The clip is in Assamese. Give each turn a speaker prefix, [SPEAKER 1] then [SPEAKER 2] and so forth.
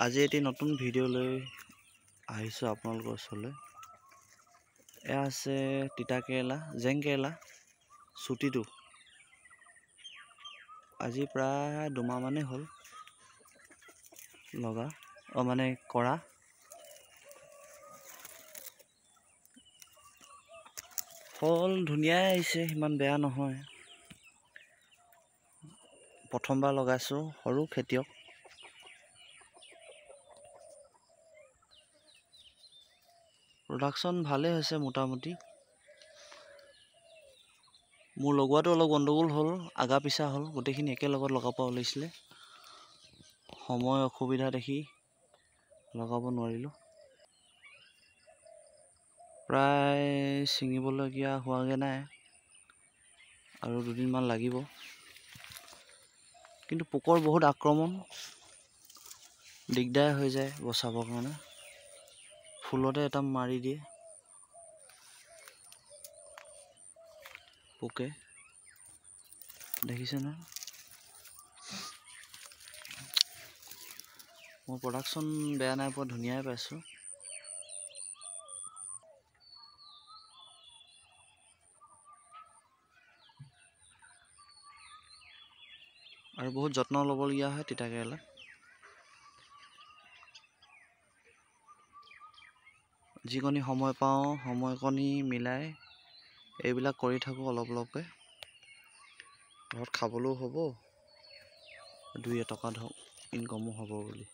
[SPEAKER 1] আজি এটি নতুন ভিডিঅ' লৈ আহিছোঁ আপোনালোকৰ ওচৰলৈ। এয়া আছে তিতা কেৰেলা, জেং কেৰেলা চুটিটো। আজি প্ৰায় 2 মাহ মানেই হ'ল লগা, মানে কৰা। ফল ধুনীয়াই আহিছে, ইমান বেয়া নহয়। প্ৰথমবাৰ লগাইছোঁ, সৰু খেতিয়ক। প্ৰডাকশ্যন ভালেই হৈছে মোটামুটি। মোৰ লগোৱাটো অলপ গণ্ডগোল হ'ল, আগা পিছা হ'ল, গোটেইখিনি একেলগত লগাব ওলাইছিলে। সময় অসুবিধা দেখি লগাব নোৱাৰিলোঁ। প্ৰায় ছিঙিবলগীয়া হোৱাগৈ নাই, আৰু 2 দিনমান লাগিব। কিন্তু পোকৰ বহুত আক্ৰমণ, দিগদাৰ হৈ যায় বচাবৰ কাৰণে। ফুলতে এটা মাৰি দিয়ে পোকে, দেখিছে নহয়। মোৰ প্ৰডাকশ্যন বেয়া নাই পোৱা, ধুনীয়াই পাইছোঁ। আৰু বহুত যত্ন ল'বলগীয়া হয় তিতা কেৰেলা। যিকণি সময় পাওঁ, সময়কণি মিলাই এইবিলাক কৰি থাকোঁ অলপ অলপকৈ। ঘৰত খাবলৈও হ'ব, 2 এটকা ধৰক ইনকমো হ'ব বুলি।